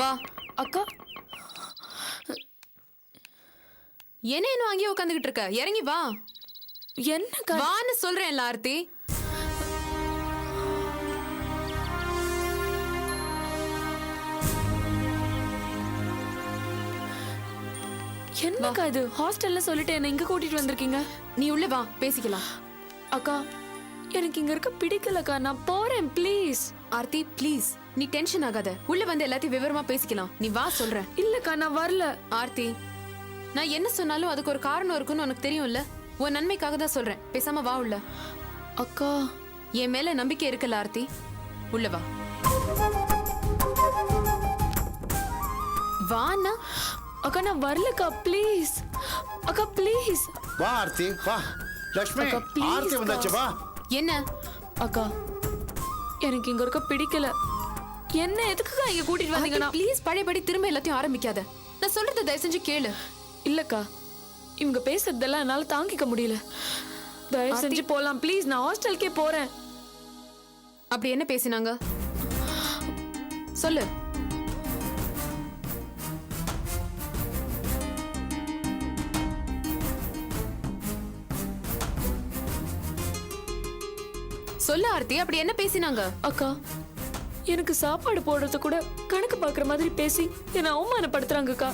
வா. அக்கா என்ன இன்னும் அங்கேயே உட்காந்துக்கிட்டு இருக்க? இறங்கி வா. என்னக்கா? வான்னு சொல்றேன்ல ஆர்த்தி. என்னக்கா இது? ஹாஸ்டல்ல சொல்லிட்டு என்ன இங்க கூட்டிட்டு வந்திருக்கீங்க. நீ உள்ள வா, பேசிக்கலாம். அக்கா எனக்கு இங்க இருக்க பிடிக்கலக்கா, நான் போறேன் ப்ளீஸ். ஆர்த்தி ப்ளீஸ், நீ டென்ஷன் ஆகாத. உள்ள வந்து எல்லாத்தையும் விவரமா பேசிக்கலாம். நீ வா சொல்றேன். இல்லக்கா நான் வரல. ஆர்த்தி, நான் என்ன சொன்னாலும் அதுக்கு ஒரு காரணம் இருக்குன்னு உனக்கு தெரியும்ல. உன் நன்மைக்காக தான் சொல்றேன். பேசாம வா உள்ள. அக்கா என் மேல நம்பிக்கை இருக்குல்ல ஆர்த்தி? உள்ள வா. வாண்ணா. அக்கா நான் வரலக்கா ப்ளீஸ். அக்கா ப்ளீஸ். வா ஆர்த்தி வா. லட்சுமி, அக்கா, please ஆர்த்தி வந்தாச்சு வா. என்ன? அக்கா எனக்கு இங்க இருக்க பிடிக்கல. என்ன எதுக்குக்கா இங்க கூட்டிட்டு வந்தீங்கன்னா? ப்ளீஸ் பழையபடி திரும்ப எல்லாத்தையும் ஆரம்பிக்காத. நான் சொல்றத தயவு செஞ்சு கேளு. இல்லக்கா இவங்க பேசுறதெல்லாம் என்னால தாங்கிக்க முடியல. தயவு செஞ்சு போலாம் ப்ளீஸ். நான் ஹாஸ்டலுக்கே போறேன். அப்படி என்ன பேசினாங்க சொல்லு. சொல்லு ஆர்த்தி, அப்படி என்ன பேசினாங்க? அக்கா எனக்கு சாப்பாடு போடுறது கூட கணக்கு பாக்குற மாதிரி பேசி என்ன அவமானப்படுத்துறாங்கக்கா.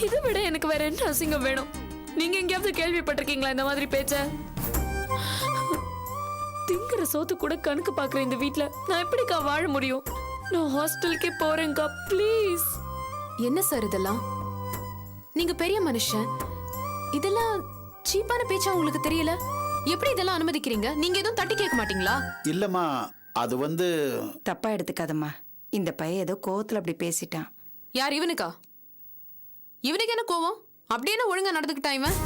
இதை விட எனக்கு வேற என்ன அசிங்கம் வேணும்? நீங்க எங்கேயாவது கேள்விப்பட்டிருக்கீங்களா இந்த மாதிரி பேச்ச? திங்கிற சோத்து கூட கணக்கு பாக்குற இந்த வீட்ல நான் எப்படிக்கா வாழ முடியும்? நான் ஹாஸ்டலுக்கே போறேன்க்கா ப்ளீஸ். என்ன சார் இதெல்லாம்? நீங்க பெரிய மனுஷன். இதெல்லாம் சீப்பான பேச்சா உங்களுக்கு தெரியல? எப்படி இதெல்லாம் அனுமதிக்கிறீங்க? நீங்க எதுவும் தட்டி கேட்க மாட்டீங்களா? இல்லம்மா, அது வந்து தப்பா எடுத்துக்காதம்மா. இந்த பையன் ஏதோ கோவத்துல அப்படி பேசிட்டான். யார் இவனுக்கா? இவனுக்கு என்ன கோவம்? அப்படி என்ன ஒழுங்கா நடந்துக்கிட்டான் இவன்?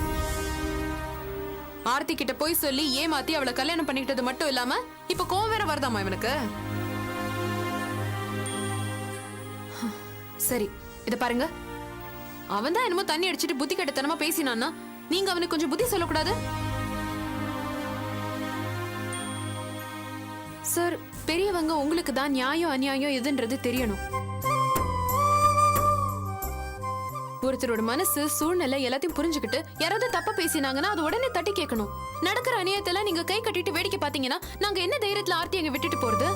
ஆர்த்தி கிட்ட போய் சொல்லி ஏமாத்தி அவளை கல்யாணம் பண்ணிக்கிட்டது மட்டும் இல்லாம இப்ப கோவம் வேற வருதாமா இவனுக்கு? சரி, இத பாருங்க. அவன் தான் என்னமோ தண்ணி அடிச்சிட்டு புத்தி கெட்டத்தனமா பேசினான்னா நீங்க அவனுக்கு கொஞ்சம் புத்தி சொல்லக்கூடாது? சார், பெரியவங்க உங்களுக்கு தான் நியாயம் அநியாயம் எதுன்றது தெரியணும். ஒருத்தரோட மனசு சூழ்நிலை எல்லாத்தையும் புரிஞ்சுக்கிட்டு யாராவது தப்பா பேசினாங்கன்னா அது உடனே தட்டி கேட்கணும். நடக்கிற அநியாயத்தெல்லாம் நீங்க கை கட்டிட்டு வேடிக்கை பாத்தீங்கன்னா நாங்க என்ன தைரியத்துல ஆர்த்தி அங்க விட்டுட்டு போறது?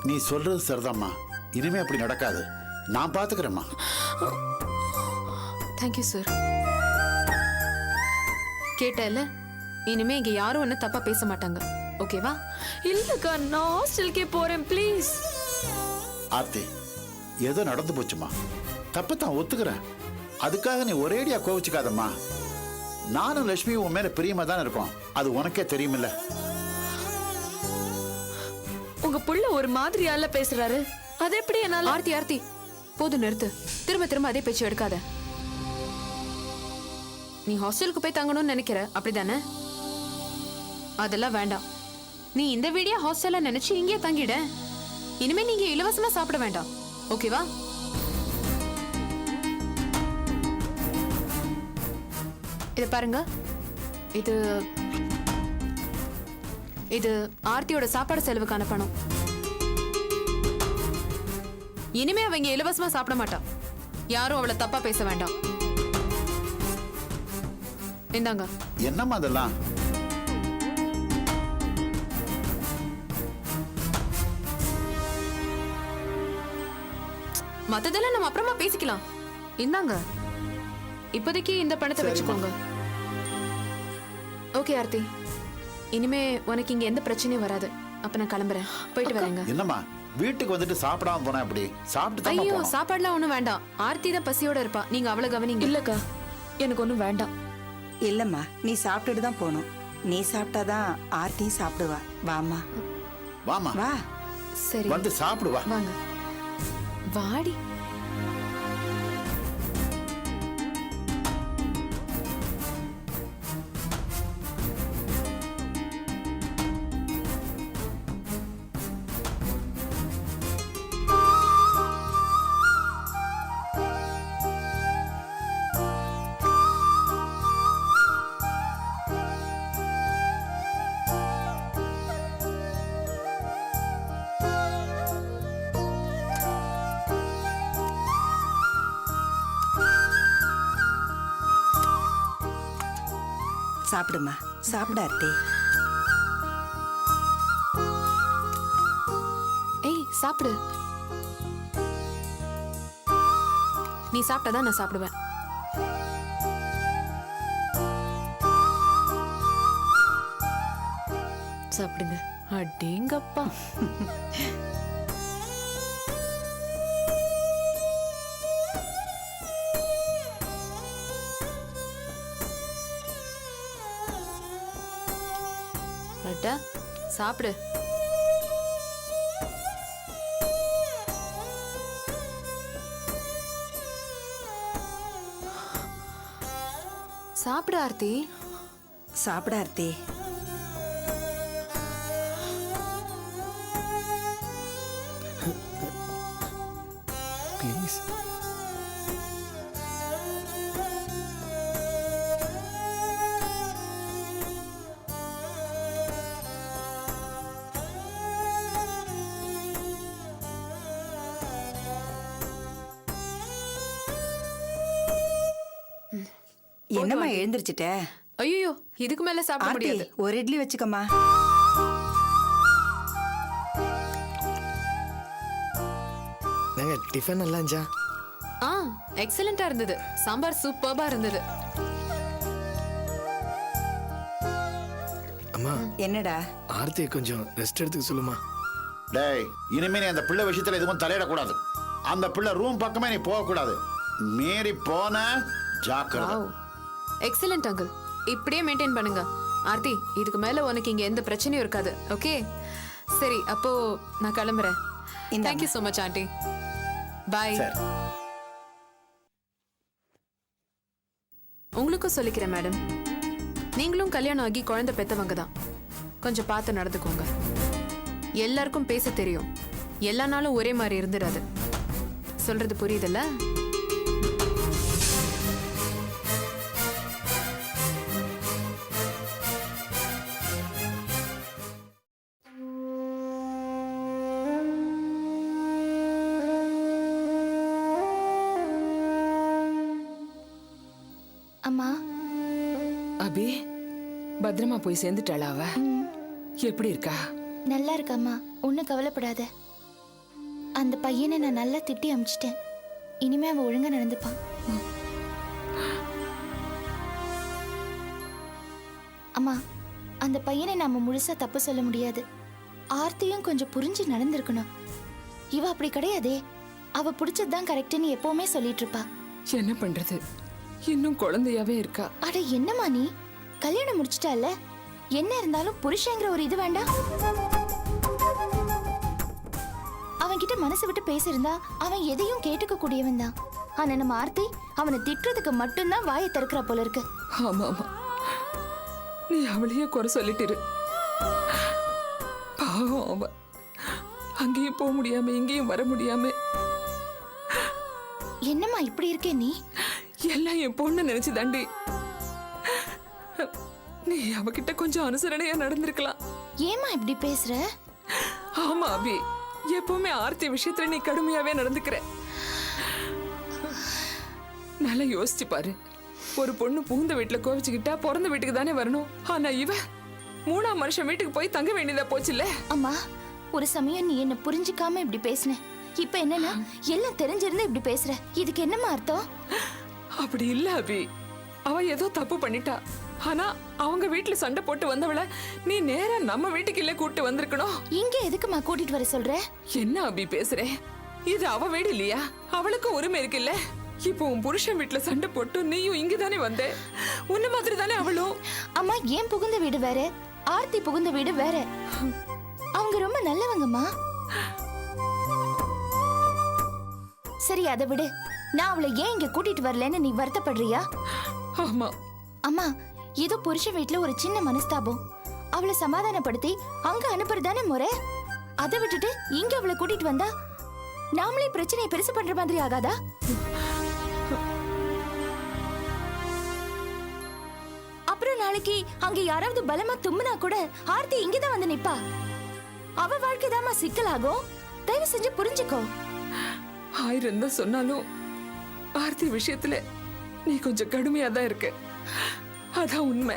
நீ சொல்றது சரிதாம்மா. இனிமே அப்படி நடக்காது. நான் பாத்துக்கிறேம்மா. Thank you sir. கேட்டல, இனிமே இங்க யாரும் ஒன்னும் தப்பா பேச மாட்டாங்க. ஓகேவா? இல்லக்கா நான் ஹாஸ்டலுக்கே போறேன் ப்ளீஸ். ஆர்த்தி, ஏதோ நடந்து போச்சுமா. தப்பு தான் ஒத்துக்கிறேன். அதுக்காக நீ ஒரேடியா கோவிச்சுக்காதம்மா. நானும் லட்சுமி உன் மேல பிரியமா தான் இருக்கோம். அது உனக்கே தெரியுமில்ல. உங்க புள்ள ஒரு மாதிரியால பேசுறாரு. அது எப்படி என்னால? ஆர்த்தி ஆர்த்தி, போதும் நிறுத்து. திரும்ப திரும்ப அதே பேச்சு எடுக்காத. நீ ஹாஸ்டலுக்கு போய் தங்கணும்னு நினைக்கிற, அப்படிதானே? அதெல்லாம் வேண்டாம். நீ இந்த வீடியோ ஹாஸ்டல்ல நினைச்சு இங்கே தங்கிட. இனிமே நீங்க இலவசமா சாப்பிட வேண்டாம். ஓகேவா? இத பாருங்க. இது இது ஆர்த்தியோட சாப்பாடு செலவுக்கான பணம். இனிமே அவங்க இலவசமா சாப்பிட மாட்டா. யாரும் அவளை தப்பா பேச வேண்டாம். இந்தாங்க. என்னம்மா அதெல்லாம்? மத்ததெல்லாம் நம்ம அப்புறமா பேசிக்கலாம். இந்தாங்க. இப்போதைக்கு இந்த பணத்தை வச்சுக்கோங்க. ஓகே ஆர்த்தி, இனிமே உனக்கு இங்க எந்த பிரச்சனையும் வராது. அப்ப நான் கிளம்புறேன். போயிட்டு வரேங்க. என்னம்மா வீட்டுக்கு வந்துட்டு சாப்பிடாம போனா அப்படி? சாப்பிட்டு தான் ஐயோ, போறோம். சாப்பாடுலாம் ஒண்ணும் வேண்டாம். ஆர்த்தி தான் பசியோட இருப்பா. நீங்க அவளை கவனிங்க. இல்லக்கா எனக்கு ஒண்ணும் வேண்டாம். இல்லம்மா, நீ சாப்பிட்டுட்டு தான் போகணும். நீ சாப்பிட்டாதான் ஆர்த்தியும் சாப்பிடுவா. வாமா வாமா, வா. சரி, வந்து சாப்பிடுவா. வாங்க. வாடி. சாப்பிடுமா, சாப்பிட ஆர்த்தி. ஏய் சாப்பிடு. நீ சாப்பிட்டாதான் நான் சாப்பிடுவேன். சாப்பிடுங்க. அடேங்கப்பா. அட்டா சாப்பிடு. சாப்பிடு ஆர்த்தி. சாப்பிட ஆர்த்தி. ப்ளீஸ். என்னம்மா எழுந்திருச்சிட்ட? ஐயோ இதுக்கு மேல சாப்பிட ஆர்த்தி, முடியாது. ஒரு இட்லி வச்சுக்கம்மா. நாங்க டிஃபன் நல்லா இருந்துச்சா? ஆ எக்ஸலண்டா இருந்தது. சாம்பார் சூப்பர்பா இருந்தது. அம்மா, என்னடா? ஆர்த்தியை கொஞ்சம் ரெஸ்ட் எடுத்துக்க சொல்லுமா. டேய், இனிமே நீ அந்த பிள்ளை விஷயத்துல எதுவும் தலையிடக்கூடாது. அந்த பிள்ளை ரூம் பக்கமே நீ போகக்கூடாது. மீறி போன ஜாக்கிரதை. Wow excellent uncle. இப்படியே மெயின்டைன் பண்ணுங்க. ஆர்த்தி இதுக்கு மேல உனக்கு இங்க எந்த பிரச்சனையும் இருக்காது. ஓகே சரி, அப்போ நான் கிளம்புறேன். இந்தாம்மா. Thank you so much aunty. Bye. சரி. உங்களுக்கும் சொல்லிக்கிறேன் மேடம், நீங்களும் கல்யாணம் ஆகி குழந்தை பெத்தவங்க தான். கொஞ்சம் பார்த்து நடந்துக்கோங்க. எல்லாருக்கும் பேச தெரியும், எல்லா நாளும் ஒரே மாதிரி இருந்துடாது. சொல்றது புரியுதுல்ல? அம்மா, அபி பத்திரமா போய் சேர்ந்துட்டாளா அவ? எப்படி இருக்கா? நல்லா இருக்கம்மா, ஒன்றும் கவலைப்படாத. அந்த பையனை நான் நல்லா திட்டி அமிச்சிட்டேன். இனிமே அவன் ஒழுங்கா நடந்துப்பான். அம்மா, அந்த பையனை நாம முழுசா தப்பு சொல்ல முடியாது. ஆர்த்தியும் கொஞ்சம் புரிஞ்சு நடந்திருக்கணும். இவ அப்படி கிடையாதே. அவ பிடிச்சதுதான் கரெக்ட்னு எப்பவுமே சொல்லிட்டு இருப்பா. என்ன பண்றது, இன்னும் குழந்தையாவே இருக்கா. அட என்னம்மா நீ, கல்யாணம் முடிச்சிட்டால, என்ன இருந்தாலும் புருஷங்கிற ஒரு இது வேண்டாம். அவன்கிட்ட மனசு விட்டு பேசியிருந்தா அவன் எதையும் கேட்டுக்க கூடியவன் தான். ஆனா நம்ம ஆர்த்தி அவனை திட்டுறதுக்கு மட்டும்தான் வாயை திறக்கிறா போல இருக்கு. ஆமா ஆமா, நீ அவளையே குறை சொல்லிட்டு இரு. பாவம் அவ, அங்கேயும் போக முடியாம இங்கேயும் வர முடியாம. என்னம்மா இப்படி இருக்கே நீ? எல்லாம் என் பொண்ணு நினைச்சு தாண்டி. நீ அவகிட்ட கொஞ்சம் அனுசரணையா நடந்திருக்கலாம். ஏம்மா இப்படி பேசுற? ஆமா அபி, எப்பவுமே ஆர்த்தி விஷயத்துல நீ கடுமையாவே நடந்துக்கிற. நல்லா யோசிச்சு பாரு. ஒரு பொண்ணு புகுந்த வீட்டுல கோவிச்சுக்கிட்டா பிறந்த வீட்டுக்கு தானே வரணும். ஆனா இவ 3ஆம் வருஷம் வீட்டுக்கு போய் தங்க வேண்டியதா போச்சுல்ல. அம்மா, ஒரு சமயம் நீ என்ன புரிஞ்சுக்காம இப்படி பேசின. இப்ப என்னன்னா எல்லாம் தெரிஞ்சிருந்து இப்படி பேசுற. இதுக்கு என்னம்மா அர்த்தம்? அப்படி இல்ல அபி, அவ ஏதோ தப்பு பண்ணிட்டா. ஆனா அவங்க வீட்டுல சண்டை போட்டு வந்தவள நீ நேரா நம்ம வீட்டுக்கு இல்ல கூட்டு வந்திருக்கணும். இங்க எதுக்குமா கூட்டிட்டு வர சொல்ற? என்ன அபி பேசுற? இது அவ வீடு இல்லையா? அவளுக்கும் உரிமை இருக்குல்ல. இப்போ உன் புருஷன் வீட்டுல சண்டை போட்டு நீயும் இங்கதானே வந்த. உன்ன மாதிரி தானே அவளும். அம்மா, ஏன் புகுந்த வீடு வேற, ஆர்த்தி புகுந்த வீடு வேற. அவங்க ரொம்ப நல்லவங்கம்மா. சரி அதை விடு. நான் அவளை ஏன் இங்க கூட்டிட்டு வரலன்னு நீ வருத்தப்படுறியா? ஆமா அம்மா, ஏதோ புருஷ வீட்டுல ஒரு சின்ன மனஸ்தாபம். அவளை சமாதானப்படுத்தி அங்க அனுப்புறதானே முறை. அதை விட்டுட்டு இங்க அவளை கூட்டிட்டு வந்தா நாமளே பிரச்சனையை பெருசு பண்ற மாதிரி ஆகாதா? அப்புறம் நாளைக்கு அங்க யாராவது பலமா தும்முனா கூட ஆர்த்தி இங்கதான் வந்து நிப்பா. அவ வாழ்க்கைதாம்மா சிக்கலாகும். தயவு செஞ்சு புரிஞ்சுக்கோ. 1000 தான் சொன்னாலும் ஆர்த்தி விஷயத்துல நீ கொஞ்சம் கடுமையா தான் இருக்க. அதான் உண்மை.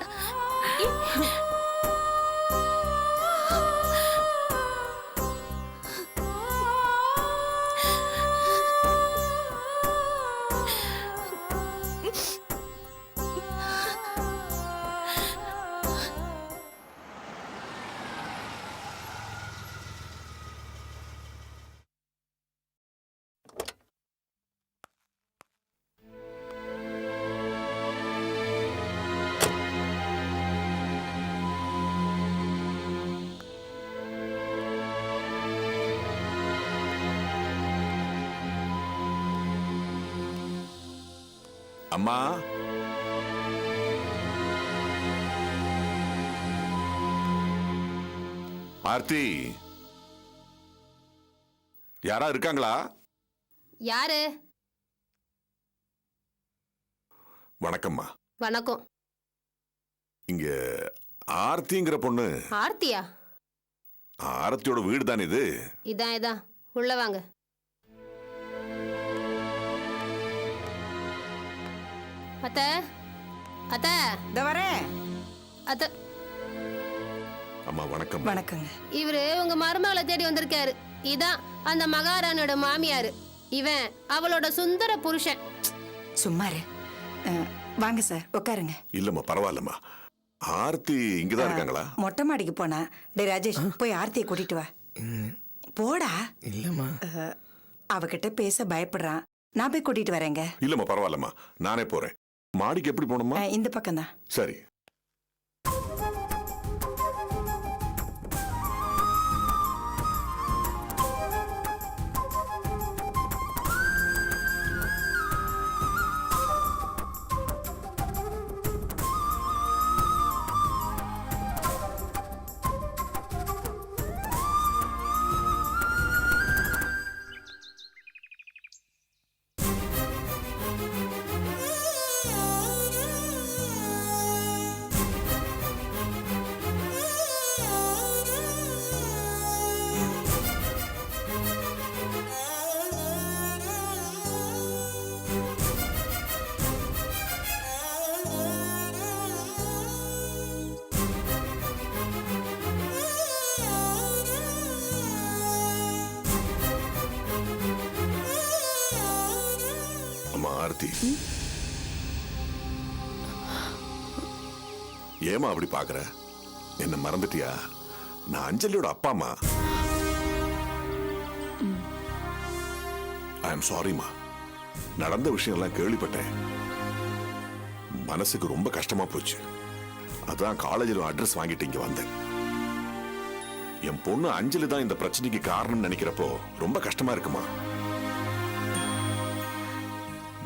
அம்மா, ஆர்த்தி, யாரா இருக்காங்களா? யாரு? வணக்கம்மா. வணக்கம். இங்க ஆர்த்திங்கிற பொண்ணு. ஆர்த்தியா? ஆர்த்தியோட வீடு தான் இது. இதான் உள்ள வாங்க. அத்த அத்த இந்த வரேன். அத்த. அம்மா வணக்கம். வணக்கங்க. இவரு உங்க மருமகளை தேடி வந்திருக்காரு. இதான் அந்த மகாராணியோட மாமியாரு. இவன் அவளோட சுந்தர புருஷன். சும்மாரு. வாங்க சார், உட்காருங்க. இல்லம்மா, பரவாயில்லம்மா. ஆர்த்தி இங்கதான் இருக்காங்களா? மொட்டை மாடிக்கு போனா. டே ராஜேஷ், போய் ஆர்த்தியை கூட்டிட்டு வா. போடா. இல்லம்மா. அவகிட்ட பேச பயப்படுறான். நான் போய் கூட்டிட்டு வரேங்க. இல்லம்மா, பரவாயில்லம்மா, நானே போறேன். மாடிக்கு எப்படி போகணுமா? இந்த பக்கம் தான். சரி. ஆர்த்தி, ஏமா அப்படி பாக்குற? என்ன மறந்துட்டியா? நான் அஞ்சலியோட அப்பா அம்மா. ஐ எம் சாரிமா. நடந்த விஷயம் எல்லாம் கேள்விப்பட்டேன். மனசுக்கு ரொம்ப கஷ்டமா போச்சு. அதான் காலேஜில் அட்ரஸ் வாங்கிட்டு இங்க வந்தேன். என் பொண்ணு அஞ்சலி தான் இந்த பிரச்சனைக்கு காரணம் நினைக்கிறப்போ ரொம்ப கஷ்டமா இருக்குமா.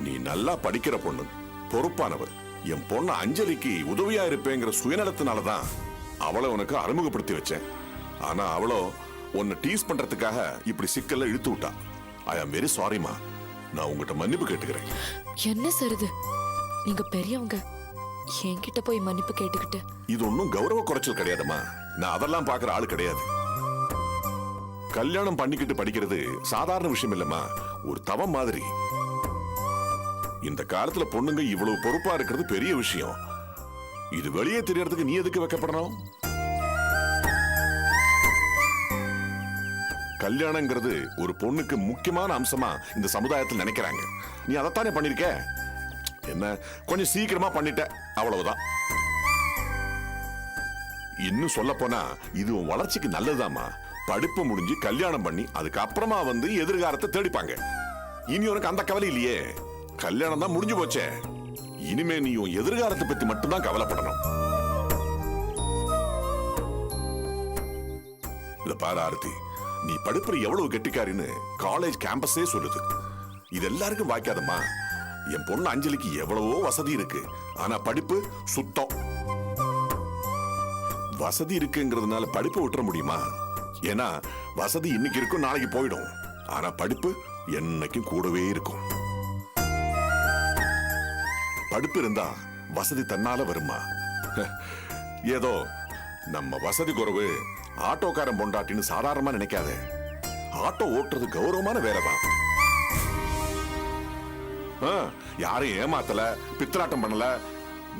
நீ நல்லா படிக்கிற பொண்ணு, பொறுப்பானவர். என் பொண்ணு அஞ்சலிக்கு உதவியா இருப்பேங்கிற சுயநலத்தினாலதான் அவளை உனக்கு அறிமுகப்படுத்தி வச்சேன். ஆனா அவளோ உன்னை டீஸ் பண்றதுக்காக இப்படி சிக்கல்ல இழுத்து விட்டா. ஐ ஆம் வெரி சாரிமா. நான் உங்ககிட்ட மன்னிப்பு கேட்டுக்கிறேன். என்ன சார் இது? நீங்க பெரியவங்க, என்கிட்ட போய் மன்னிப்பு கேட்டுக்கிட்டு. இது ஒன்னும் கௌரவ குறைச்சல் கிடையாதுமா. நான் அதெல்லாம் பாக்குற ஆளு கிடையாது. கல்யாணம் பண்ணிக்கிட்டு படிக்கிறது சாதாரண விஷயம் இல்லம்மா, ஒரு தவம் மாதிரி. இந்த காலத்துல பொண்ணுங்க இவ்வளவு பொறுப்பா இருக்கிறது பெரிய விஷயம். இது வெளியே தெரியறதுக்கு நீ எதுக்கு வைக்கப்படணும்? கல்யாணங்கிறது ஒரு பொண்ணுக்கு முக்கியமான அம்சமா இந்த சமுதாயத்தில் நினைக்கிறாங்க. நீ அதைத்தானே பண்ணிருக்க. என்ன கொஞ்சம் சீக்கிரமா பண்ணிட்ட, அவ்வளவுதான். இன்னும் சொல்ல போனா இது உன் வளர்ச்சிக்கு நல்லதுதாமா. படிப்பு முடிஞ்சு கல்யாணம் பண்ணி அதுக்கப்புறமா வந்து எதிர்காலத்தை தேடிப்பாங்க. இனி உனக்கு அந்த கவலை இல்லையே. கல்யாணம் தான் முடிஞ்சு போச்சே. இனிமே நீ உன் எதிர்காலத்தை பத்தி மட்டும்தான் கவலைப்படணும். இத பாரு ஆர்த்தி, நீ படிப்புற எவ்வளவு கெட்டிக்காரின்னு காலேஜ் கேம்பஸே சொல்லுது. இது எல்லாருக்கும் வாய்க்காதம்மா. என் பொண்ணு அஞ்சலிக்கு எவ்வளவோ வசதி இருக்கு, ஆனா படிப்பு சுத்தம். வசதி இருக்குங்கிறதுனால படிப்பு விட்டுற முடியுமா? ஏன்னா வசதி இன்னைக்கு இருக்கும், நாளைக்கு போயிடும். ஆனா படிப்பு என்னைக்கும் கூடவே இருக்கும். படிப்பு இருந்தா வசதி தன்னால வருமா? ஏதோ நம்ம வசதி குறைவு, ஆட்டோக்காரன் பொண்டாட்டின்னு சாதாரணமா நினைக்காத. ஆட்டோ ஓட்டுறது கௌரவமான வேலைதான். யாரையும் ஏமாத்தல, பித்தலாட்டம் பண்ணல,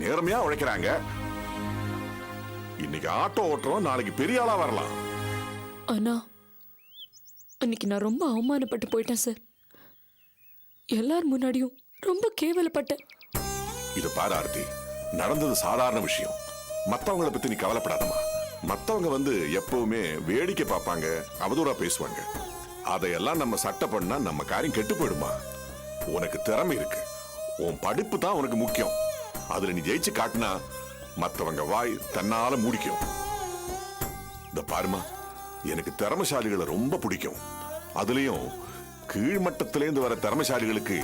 நேர்மையா உழைக்கிறாங்க. இன்னைக்கு ஆட்டோ ஓட்டுறோம், நாளைக்கு பெரிய ஆளா வரலாம். ஆனா அன்னைக்கு நான் ரொம்ப அவமானப்பட்டு போயிட்டேன் சார். எல்லார் முன்னாடியும் ரொம்ப கேவலப்பட்டேன். இது பாரு ஆர்த்தி, நடந்தது சாதாரண விஷயம். மத்தவங்கள பத்தி நீ கவலைப்படாதம்மா. மத்தவங்க வந்து எப்பவுமே வேடிக்கை பார்ப்பாங்க, அவதூறா பேசுவாங்க. அதையெல்லாம் நம்ம சட்டை பண்ணா நம்ம காரியம் கெட்டு போயிடுமா. உனக்கு திறமை இருக்கு, உன் படிப்பு தான் உனக்கு முக்கியம். அதுல நீ ஜெயிச்சு காட்டினா மத்தவங்க வாய் தன்னால மூடிக்கும். இந்த பாருமா, எனக்கு திறமைசாலிகளை ரொம்ப பிடிக்கும். அதுலயும் கீழ்மட்டத்திலேருந்து வர திறமைசாலிகளுக்கு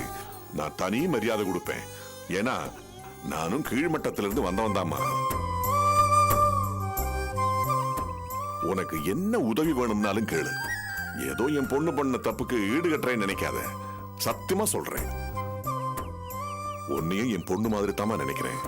நான் தனி மரியாதை கொடுப்பேன். ஏன்னா நானும் கீழ்மட்டத்திலிருந்து வந்தவன் தாம்மா. உனக்கு என்ன உதவி வேணும்னாலும் கேளு. ஏதோ என் பொண்ணு பண்ண தப்புக்கு ஈடு கட்டுறேன்னு நினைக்காத. சத்தியமா சொல்றேன், உன்னையும் என் பொண்ணு மாதிரி தாமா நினைக்கிறேன்.